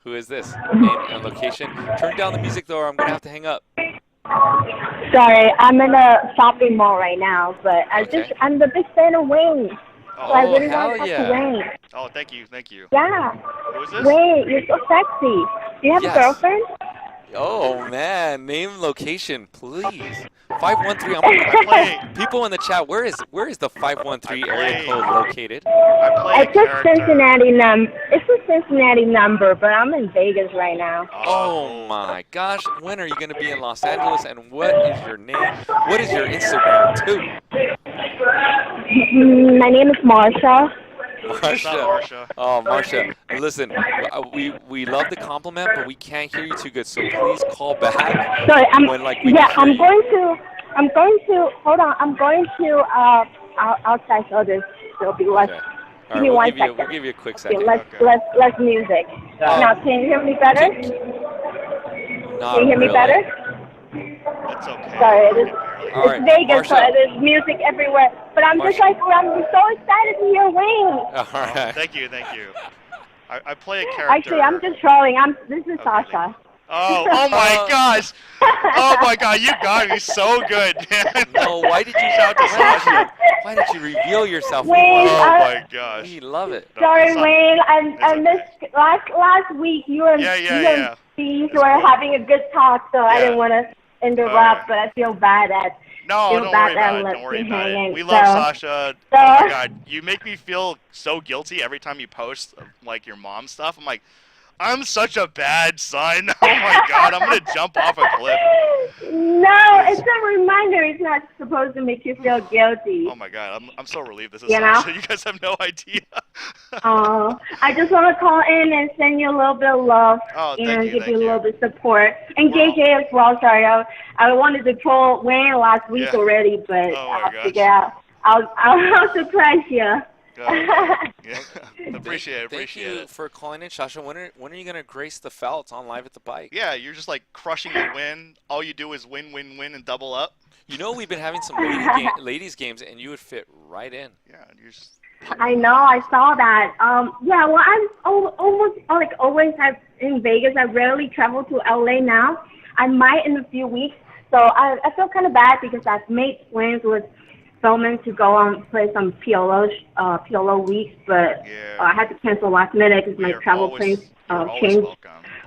Who is this? Name and location. Turn down the music though, or I'm gonna have to hang up. Sorry, I'm in a shopping mall right now, but Okay. I'm the big fan of Wayne. So I Oh, really want to hell talk to yeah. Wayne. Oh, thank you, thank you. Yeah. Who is this? Wayne, you're so sexy. Do you have a Yes. girlfriend? Oh man, name location, please. 513. I play. People in the chat. Where is the 513 area code located? I play a It's a character. Cincinnati number. It's a Cincinnati number, but I'm in Vegas right now. Oh my gosh, when are you going to be in Los Angeles, and what is your name? What is your Instagram too? My name is Marsha. It's not Marsha. Oh, Marsha, listen, we love the compliment, but we can't hear you too good, so please call back. Sorry, I'm going to, hold on, I'm going to, outside so there'll be less. Okay. Give me one second. We'll give you a quick second. Less music. Now, can you hear me better? Not Can you hear me really. better? It's okay. Sorry, All right, it's Vegas, so Marsha. there's music everywhere. But I'm just Marsha. I'm so excited to hear Wayne. All right. Thank you, thank you. I play a character. Actually, I'm just trolling. This is Sasha. Oh my gosh! Oh my god, you got me so good, man. No, why did you Shout to Sasha? Why did you reveal yourself? Wayne, Oh my gosh. We love it. Sorry, Wayne. I okay. missed last week. You and Weez were having a good talk, so I didn't want to interrupt, but I feel bad that. No, don't worry about it. Don't worry about it. We love Sasha. Oh my god, you make me feel so guilty every time you post like your mom stuff. I'm like, I'm such a bad son. Oh my god, I'm gonna jump off a cliff. No, it's a reminder. It's not supposed to make you feel guilty. Oh my god, I'm so relieved this is Sasha. You guys have no idea. I just want to call in and send you a little bit of love and give you a little bit of support. And JJ as well. Sorry, I wanted to troll Wayne last week already, but I'll figure out. I'll surprise you. Appreciate it. Thank you for calling in, Sasha. When are you gonna grace the felts on Live at the Bike? Yeah, you're just like crushing the win. All you do is win, win, win, and double up. You know we've been having some ladies games, and you would fit right in. Yeah, you're just. I know, I saw that. Yeah, well, I'm almost like always. In Vegas. I rarely travel to LA now. I might in a few weeks. So I feel kind of bad because I've made plans with Feldman to go on play some PLO weeks, but I had to cancel last minute because my travel plans change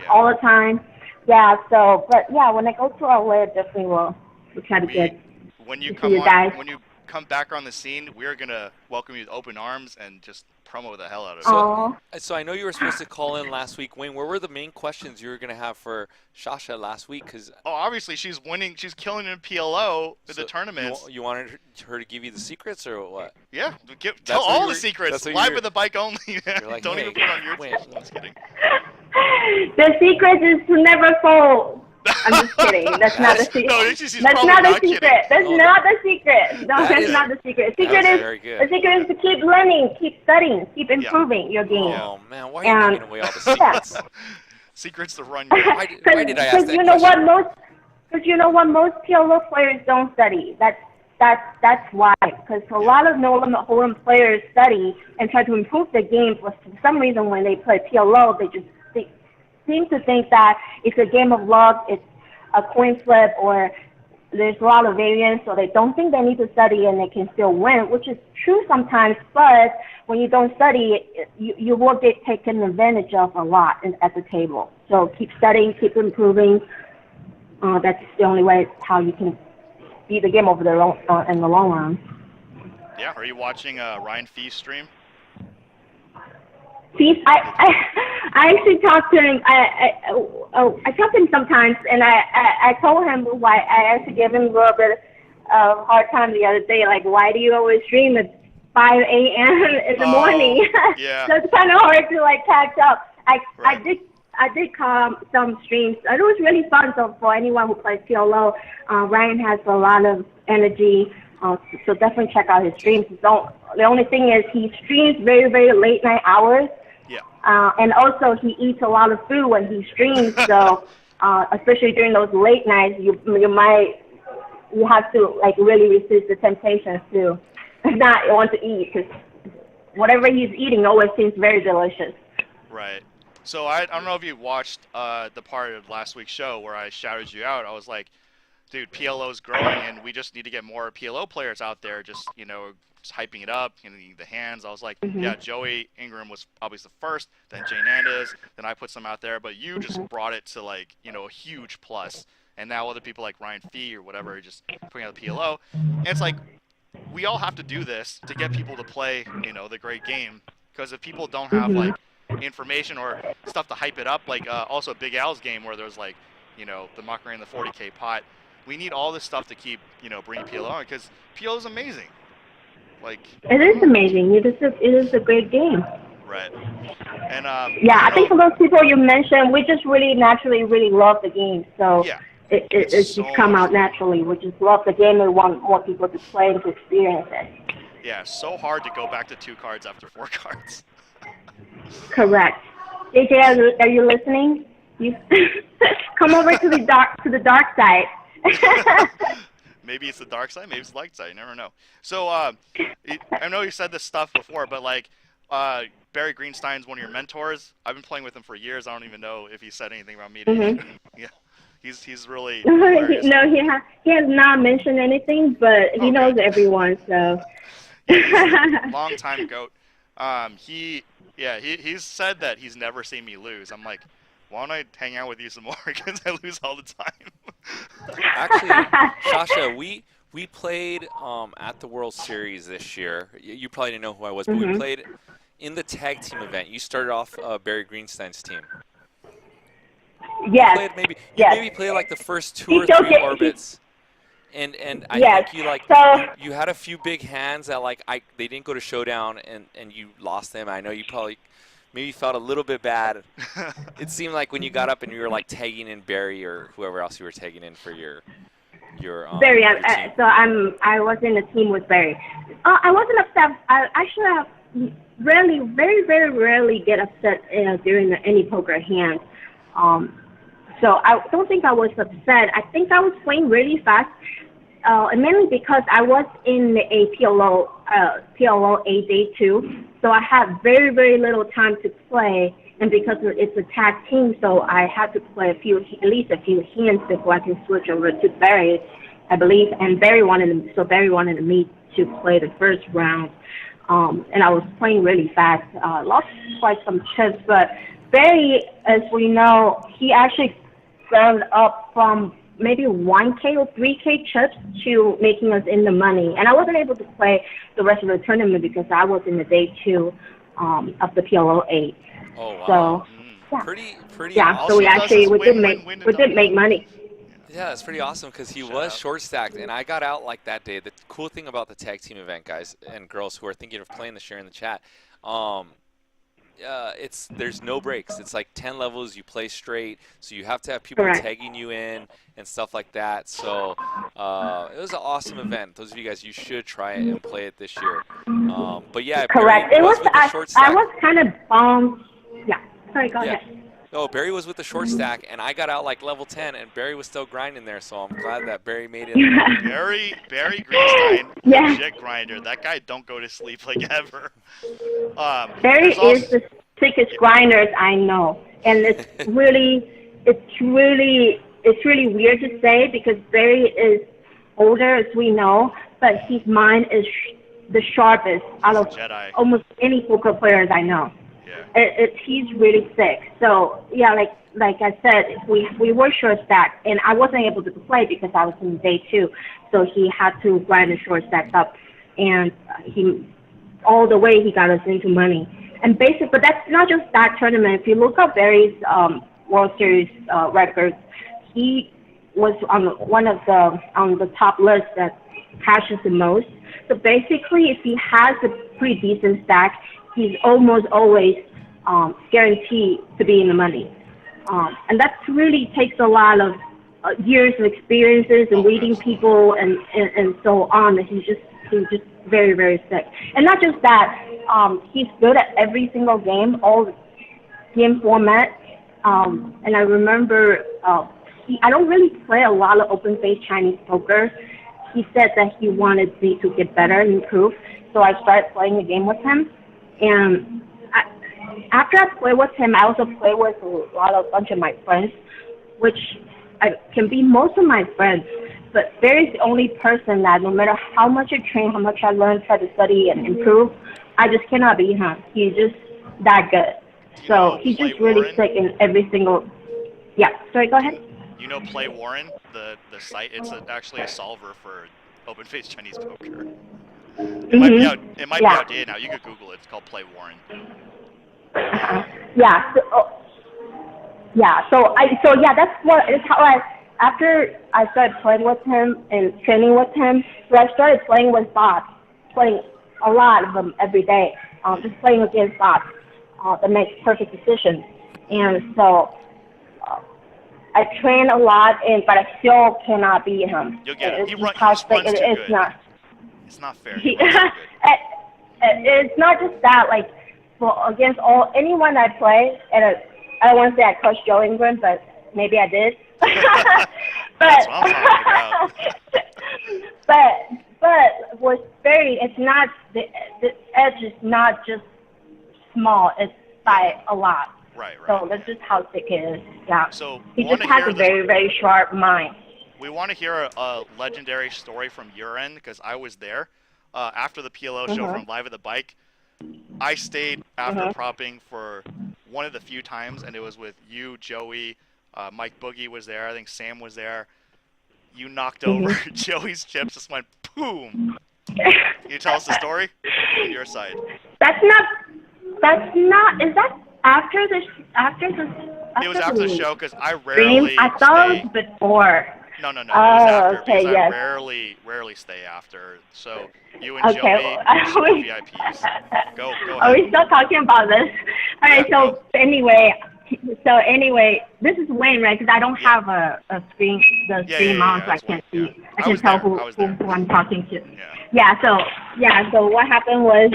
all the time. Yeah, but when I go to LA, I definitely will try to get when you to come see you guys. when you come back on the scene, we're gonna welcome you with open arms and just promo the hell out of it. So I know you were supposed to call in last week, Wayne. What were the main questions you were gonna have for Sasha last week? Obviously she's winning. She's killing in PLO in the tournaments. You wanted her to give you the secrets or what? Yeah, tell all the secrets. Live with the bike only. Like, Don't even put it on your channel. I'm just kidding. The secret is to never fold. I'm just kidding. That's not the secret. No, that's not the secret. That's not the secret. No, that's not the secret. The secret is to keep learning, keep studying, keep improving your game. Oh man, why are you giving away all the secrets? Secrets to run. Why did I ask that question? Because you know what, most PLO players don't study. That's why. Because a lot of no-limit hold'em players study and try to improve their game. For some reason, when they play PLO, they seem to think that it's a game of luck, it's a coin flip, or there's a lot of variance, so they don't think they need to study and they can still win, which is true sometimes, but when you don't study, you will get taken advantage of a lot at the table. So keep studying, keep improving. That's the only way how you can beat the game over in the long run. Yeah, are you watching Ryan Feldman's stream? I actually talked to him. I talk to him sometimes, and I told him why I actually gave him a little bit of hard time the other day. Like, why do you always stream at 5 a.m. in the morning? Yeah. So it's kind of hard to catch up. I did call some streams. It was really fun. So for anyone who plays PLO, Ryan has a lot of energy. So definitely check out his streams. The only thing is he streams very, very late night hours. Yeah. And also he eats a lot of food when he streams. So especially during those late nights, you have to really resist the temptations to not want to eat because whatever he's eating always seems very delicious. Right. So I don't know if you watched the part of last week's show where I shouted you out. I was like, dude, PLO is growing, and we just need to get more PLO players out there. Just just hyping it up, the hands. I was like, yeah, Joey Ingram was obviously the first, then Jay Nandez, then I put some out there, but you just brought it to like a huge plus. And now other people like Ryan Fee or whatever are just putting out the PLO, and it's like we all have to do this to get people to play the great game, because if people don't have like information or stuff to hype it up, like also Big Al's game where there's like the Mockery and the 40K pot. We need all this stuff to keep, bringing PLO on, because PLO is amazing. Like it is amazing. It is a great game. Right. And yeah, I think for those people you mentioned, we just really naturally really love the game. So yeah, it's just come out naturally. We just love the game and want more people to play and to experience it. Yeah, so hard to go back to 2 cards after 4 cards. Correct. JJ, are you listening? You come over to the dark side. Maybe it's the dark side, maybe it's the light side. You never know. So I know you said this stuff before, but like Barry Greenstein's one of your mentors. I've been playing with him for years. I don't even know if he said anything about me. Yeah, he's really. No, he has not mentioned anything, but he knows everyone. So. Yeah, long time goat. He's said that he's never seen me lose. I'm like, why don't I hang out with you some more, because I lose all the time. Actually, Sasha, we played at the World Series this year. You probably didn't know who I was, but we played in the tag team event. You started off Barry Greenstein's team. Yes. Maybe played like the first 2 or 3 orbits. And I think you had a few big hands that they didn't go to showdown and you lost them. I know you probably maybe felt a little bit bad. It seemed like when you got up and you were like tagging in Barry or whoever else you were tagging in for your Barry. Your team. I was in a team with Barry. I wasn't upset. I actually very very rarely get upset during any poker hand. So I don't think I was upset. I think I was playing really fast, and mainly because I was in a PLO 8 day 2, so I had very, very little time to play, and because it's a tag team, so I had to play at least a few hands before I can switch over to Barry, I believe, and Barry wanted me to play the first round, and I was playing really fast, lost quite some chips, but Barry, as we know, he actually scaled up from maybe 1K or 3K chips to making us in the money. And I wasn't able to play the rest of the tournament because I was in the day 2 of the PLO 8. Oh, wow. So, yeah. Pretty yeah, awesome. so we did make money. Yeah, it's pretty awesome because he was short stacked, and I got out like that day. The cool thing about the tag team event, guys and girls who are thinking of playing this year in the chat, there's no breaks. It's like 10 levels. You play straight, so you have to have people tagging you in and stuff like that. So it was an awesome event. Those of you guys, you should try it and play it this year. But yeah, correct. Barry was with the short stack. I was kind of bummed. Yeah. Sorry. Go ahead. No, Barry was with the short stack, and I got out like level 10, and Barry was still grinding there. So I'm glad that Barry made it. Barry Greenstein, legit grinder. That guy don't go to sleep like ever. Barry is the sickest grinders I know, and it's really weird to say because Barry is older, as we know, but his mind is the sharpest out of almost any poker players I know. Yeah. He's really sick. So yeah, like I said, we were short stacked, and I wasn't able to play because I was in day 2. So he had to grind the short stacks up, and all the way he got us into money. And but that's not just that tournament. If you look up Barry's World Series records, he was on the top list that cashes the most. So basically, if he has a pretty decent stack, he's almost always guaranteed to be in the money. And that really takes a lot of years of experiences and reading people and so on. He's just very, very sick. And not just that, he's good at every single game, all game format. And I remember I don't really play a lot of open-faced Chinese poker. He said that he wanted me to get better and improve. So I started playing the game with him. And after I play with him, I also play with a bunch of my friends, which can be most of my friends. But Barry's the only person that no matter how much I train, how much I learn, try to study and improve, I just cannot beat him. He's just that good. So he's just really sick in every single. Yeah. Sorry. Go ahead. You know, Play Warren, the site. It's actually a solver for open-faced Chinese poker. It might be out. It might be outdated now. You could Google it. It's called Play Warren. Yeah. So, that's what is how after I started playing with him and training with him, so I started playing with bots, playing a lot of them every day, just playing against bots that makes perfect decisions. And so I train a lot, but I still cannot beat him. You'll get it. He runs too good. It's not fair. It's not just that, like, against anyone I play, and I don't want to say I crushed Joe Ingram, but maybe I did. That's what I'm talking about. but with Barry, it's not the edge is not just small; it's by a lot. Right. So that's just how thick it is. Yeah. So he just has a very, very sharp mind. We want to hear a legendary story from your end, because I was there after the PLO show from Live at the Bike. I stayed after propping for one of the few times, and it was with you, Joey, Mike Boogie was there. I think Sam was there. You knocked over Joey's chips. Just went boom. Can you tell us the story on your side? That's not. Is that after the? It was after the show, because I rarely. I thought it was before. No. It was after, because I rarely stay after. So you and Joey are VIPs. Go ahead. Are we still talking about this? All right. So anyway, this is Wayne, right? Because I don't have a screen, screen on, so I can't see. I can tell who I'm talking to. Yeah. So what happened was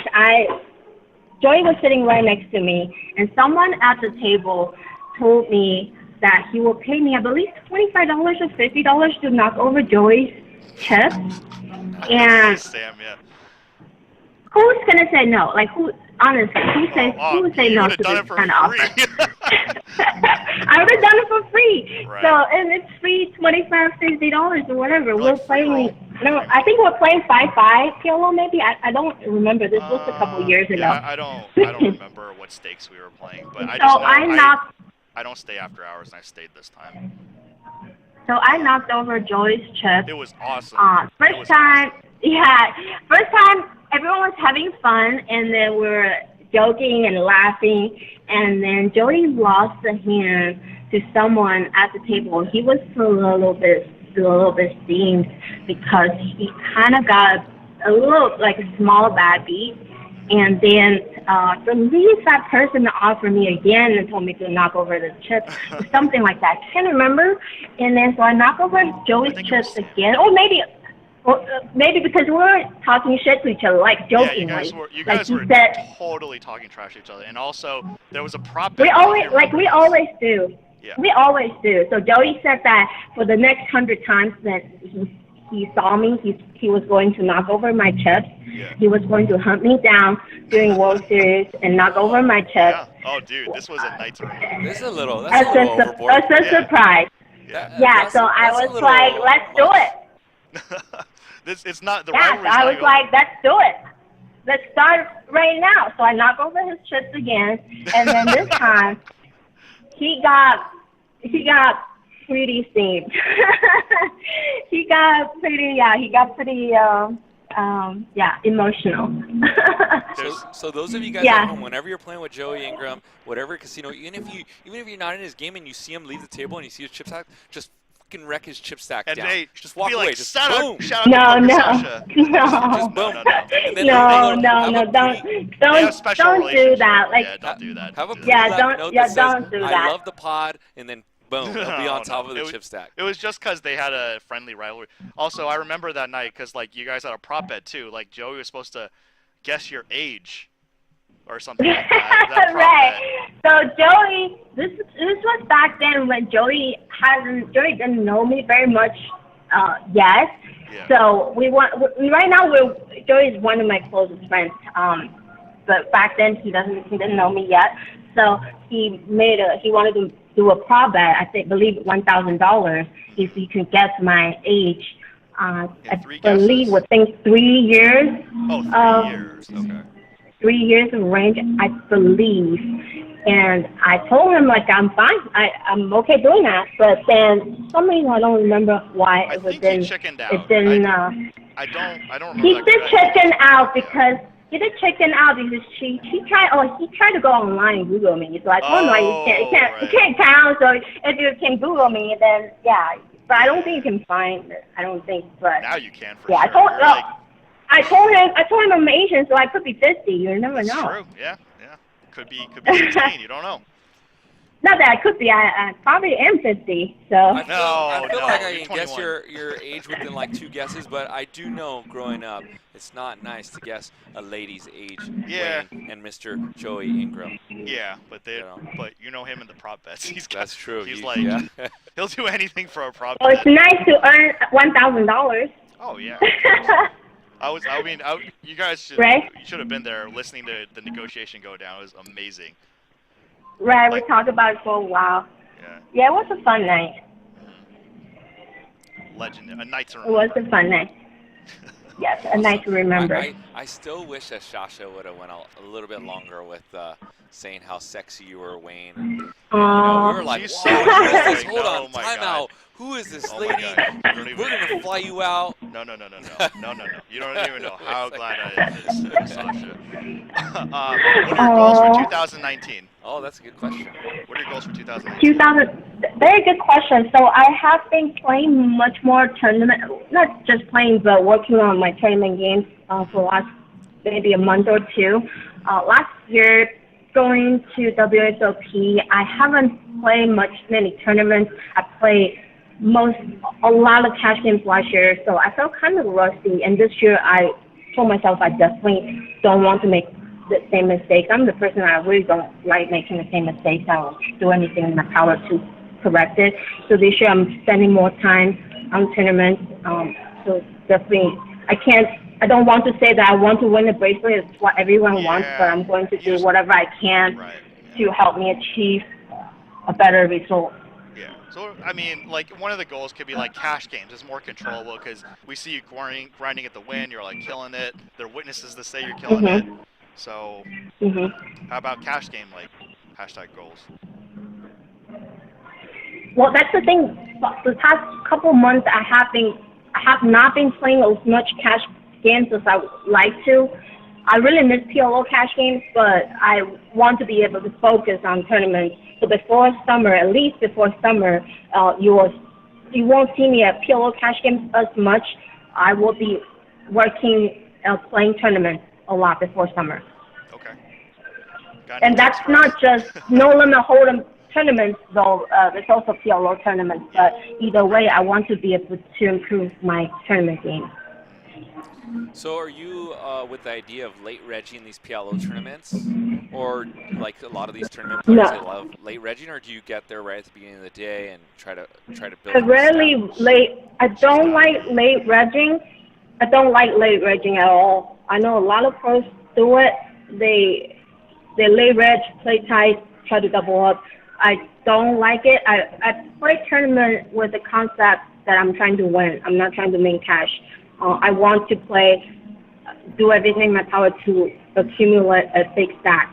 Joey was sitting right next to me, and someone at the table told me that he will pay me, I believe, $25 or $50 to knock over Joey's chips. And Sam, who's gonna say no? Like, who? Honestly, who would say no to this kind of offer? I would have done it for free. Right. So, and it's free, $25, $50 or whatever. We're playing. No, I think we're playing 5-5 PLO maybe. I don't remember. This was a couple years ago. I don't remember what stakes we were playing, but I just know I don't stay after hours, and I stayed this time. So I knocked over Joey's chip. It was awesome. First time, everyone was having fun, and then we were joking and laughing, and then Joey lost the hand to someone at the table. He was a little bit steamed because he kind of got a little, like, a small bad beat. And then the least that person offered me again and told me to knock over the chips, or something like that. I can't remember. And then so I knocked over Joey's chips again. Or maybe because we were talking shit to each other, like jokingly. Yeah, you guys were totally talking trash to each other. And also, there was a prop bet. We always do. Yeah. We always do. So Joey said that for the next 100 times that he saw me, he was going to knock over my chips. Yeah. He was going to hunt me down during World Series and knock over my chips. Yeah. Oh, dude, this was a night to remember. This is a little overboard. That's a surprise. So I was like, let's do it. It's not the rivalry. I was like, let's do it. Let's start right now. So I knock over his chips again, and then this time he got pretty steamed. he got pretty emotional. So those of you guys at home, whenever you're playing with Joey Ingram, whatever casino, even if you're not in his game and you see him leave the table and you see his chip stack, just fucking wreck his chip stack down. Just walk away. Just boom. No. Just boom. And then don't do that. Like, yeah, don't do that. Have a don't do that. I love the pod, and then boom, it'll be on top of the chip stack. It was just because they had a friendly rivalry. Also, I remember that night because, like, you guys had a prop bet too. Like, Joey was supposed to guess your age or something like that. Right. So Joey, this was back then when Joey didn't know me very much yet. Yeah. So right now Joey is one of my closest friends. but back then he didn't know me yet. So he wanted to do a prop bet. I believe $1,000 if he could guess my age. I believe within 3 years. Oh, 3 years. Okay. 3 years of range, I believe. And I told him, like, I'm fine. I'm okay doing that. But then, for some reason, I don't remember why I think he chickened out. It didn't, I don't remember. He did chicken out because he tried to go online and Google me. So I told him, like, you can't count. So if you can Google me, then, yeah. But I don't think you can find it. I don't think. But now you can, for sure. I told him I'm Asian, so I could be 50. You never know. That's true. Yeah. Could be 16. You don't know. Not that I could be. I probably am 50. So. I feel like I can guess your age within like 2 guesses, but I do know growing up, it's not nice to guess a lady's age. Yeah. Wayne and Mr. Joey Ingram. Yeah, but but you know him in the prop bets. That's true. He's he'll do anything for a prop bet. Well, it's nice to earn $1,000. Oh yeah. You guys should have been there listening to the negotiation go down. It was amazing. Right, we talked about it for a while. Yeah, it was a fun night. Legend, a night to remember. It was a fun night. Yes, a night to remember. I still wish that Sasha would have went a little bit longer with saying how sexy you were, Wayne. And, we were like, hold on, time out. Who is this lady? We're going to fly you out. No. You don't even know how glad I am, Sasha. What are your goals for 2019? Oh, that's a good question. What are your goals for 2019? Very good question. So I have been playing much more tournament, not just playing, but working on my tournament games for the last maybe a month or two. Last year, going to WSOP, I haven't played many tournaments. I played a lot of cash games last year, so I felt kind of rusty. And this year, I told myself I definitely don't want to make the same mistakes. I'm the person I really don't like making the same mistakes. I will do anything in my power to correct it. So this year, I'm spending more time on tournaments. So definitely, I don't want to say that I want to win the bracelet. It's what everyone wants, but I'm going to do whatever I can to help me achieve a better result. Yeah. So, I mean, like, one of the goals could be, like, cash games. It's more controllable because we see you grinding at the win. You're, like, killing it. There are witnesses to say you're killing it. So, how about cash game, like, hashtag goals? Well, that's the thing. The past couple months, I have not been playing as much cash games as I would like to. I really miss PLO cash games, but I want to be able to focus on tournaments. So before summer, at least before summer, you won't see me at PLO cash games as much. I will be working, playing tournaments a lot before summer. Okay. And that's not just no limit hold'em tournaments, though. There's also PLO tournaments. But either way, I want to be able to improve my tournament game. So are you with the idea of late regging these PLO tournaments? Or like a lot of these tournament players, they love late regging, or do you get there right at the beginning of the day and try to build? I don't like late regging. I don't like late regging at all. I know a lot of pros do it. They late reg, play tight, try to double up. I don't like it. I play tournament with the concept that I'm trying to win. I'm not trying to make cash. I want to do everything in my power to accumulate a big stack.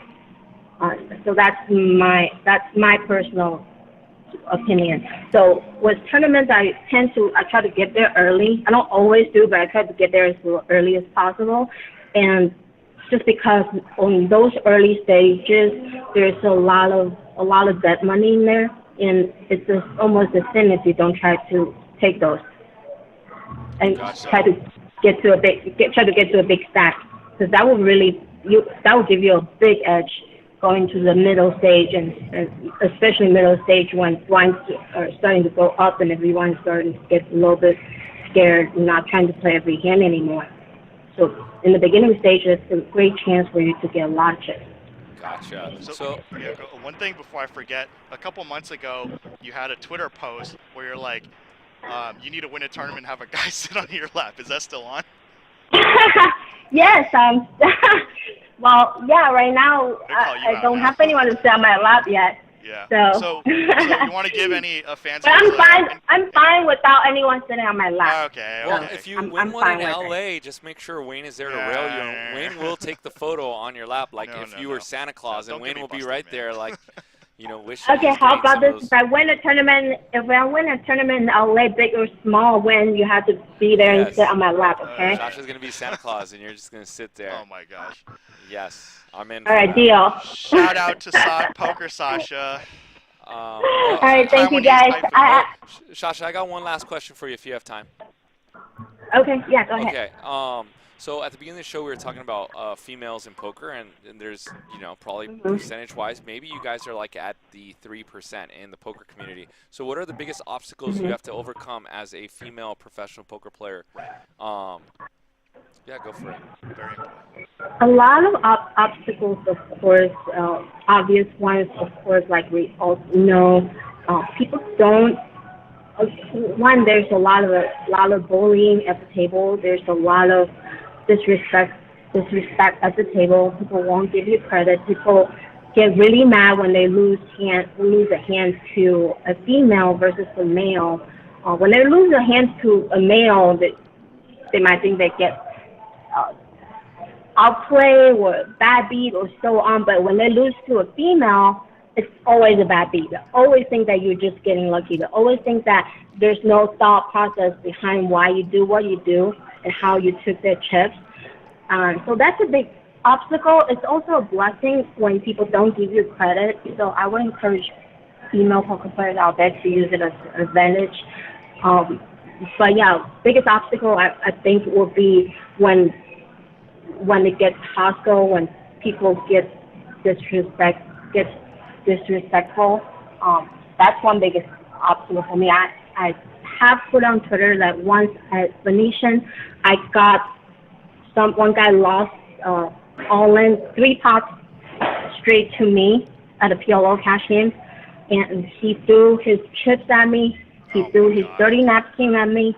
So that's my personal opinion. So with tournaments, I try to get there early. I don't always do, but I try to get there as early as possible. And just because on those early stages, there's a lot of dead money in there, and it's almost a sin if you don't try to take those and try to get to a big stack, because that will give you a big edge going to the middle stage, and especially middle stage when lines are starting to go up and everyone's starting to get a little bit scared and not trying to play every hand anymore. So in the beginning stage, it's a great chance for you to get a lot of chips. Gotcha. So one thing before I forget, a couple months ago, you had a Twitter post where you're like, you need to win a tournament and have a guy sit on your lap. Is that still on? Yes. Well, yeah. Right now, I don't have anyone to sit on my lap yet. Yeah. So you want to give any fans? But I'm fine. I'm fine without anyone sitting on my lap. Okay. Well, if you win one in LA, just make sure Wayne is there to rail you. And Wayne will take the photo on your lap, like if you were Santa Claus, and Wayne will be right there, like, wishing. Okay, how about this? If I win a tournament in LA, big or small, you have to be there and sit on my lap. Okay. Sasha's gonna be Santa Claus, and you're just gonna sit there. Oh my gosh. Yes. I'm in. All right, deal. Shout out to Poker Sasha. All right, thank you guys. Sasha, I got one last question for you if you have time. Okay, yeah, go ahead. Okay. So at the beginning of the show, we were talking about females in poker, and there's, probably percentage-wise, maybe you guys are like at the 3% in the poker community. So what are the biggest obstacles you have to overcome as a female professional poker player? Yeah, go for it. Very important. A lot of obstacles, of course, obvious ones, of course, like we all know, people don't. One, there's a lot of bullying at the table. There's a lot of disrespect at the table. People won't give you credit. People get really mad when they lose a hand to a female versus a male. When they lose a hand to a male, they might think they get outplay or bad beat or so on, but when they lose to a female, it's always a bad beat. They always think that you're just getting lucky. They always think that there's no thought process behind why you do what you do and how you took their chips. So that's a big obstacle. It's also a blessing when people don't give you credit. So I would encourage female poker players out there to use it as an advantage. But yeah, biggest obstacle I think will be when it gets hostile, when people get disrespectful. That's one biggest obstacle for me. I have put on Twitter that once at Venetian, I got one guy lost all in 3 pots straight to me at a PLO cash game, and he threw his chips at me. He threw his dirty napkin at me,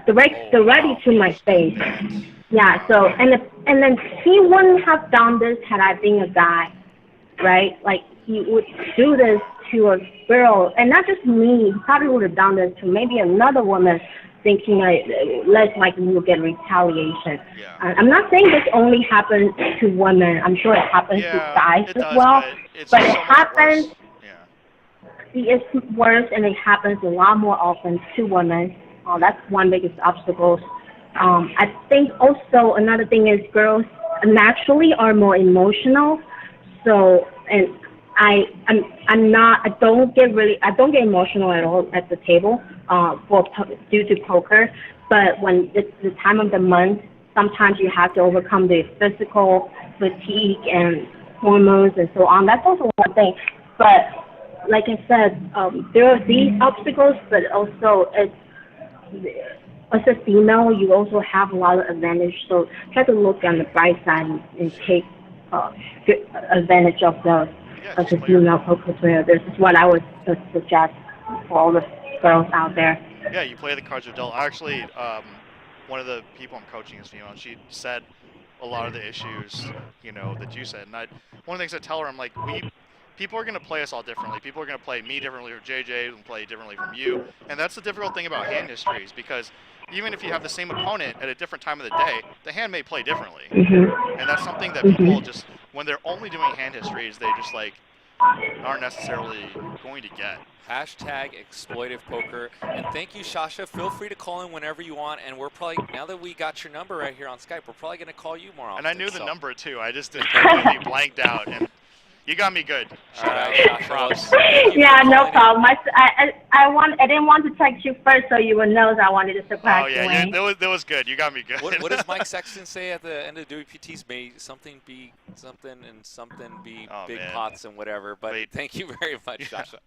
directly to my face. Yeah. So and then he wouldn't have done this had I been a guy, right? Like he would do this to a girl, and not just me. He probably would have done this to maybe another woman, thinking less likely we will get retaliation. Yeah. I'm not saying this only happens to women. I'm sure it happens to guys as well. But it happens. It's worse, and it happens a lot more often to women. That's one biggest obstacle. I think also another thing is girls naturally are more emotional. So, and I don't get emotional at all at the table due to poker. But when it's the time of the month, sometimes you have to overcome the physical fatigue and hormones and so on. That's also one thing. But like I said, there are these obstacles, but also as a female, you also have a lot of advantage. So try to look on the bright side and take good advantage of those as a female poker player. This is what I would suggest for all the girls out there. Yeah, you play the cards you're dealt. Actually, one of the people I'm coaching is female, and she said a lot of the issues, that you said. And one of the things I tell her, I'm like, people are going to play us all differently. People are going to play me differently from JJ and play differently from you. And that's the difficult thing about hand histories, because even if you have the same opponent at a different time of the day, the hand may play differently. Mm-hmm. And that's something that people just, when they're only doing hand histories, they just aren't necessarily going to get. Hashtag exploitive poker. And thank you, Sasha. Feel free to call in whenever you want. And we're probably, now that we got your number right here on Skype, we're probably going to call you more often. And I knew the number too. I just didn't completely blanked out. And you got me good. All right, props. Yeah, no problem. I didn't want to text you first so you would know, so I wanted to surprise you. Oh yeah, that was good. You got me good. What does Mike Sexton say at the end of WPTs? May something be something and something be big pots and whatever. But thank you very much, Sasha.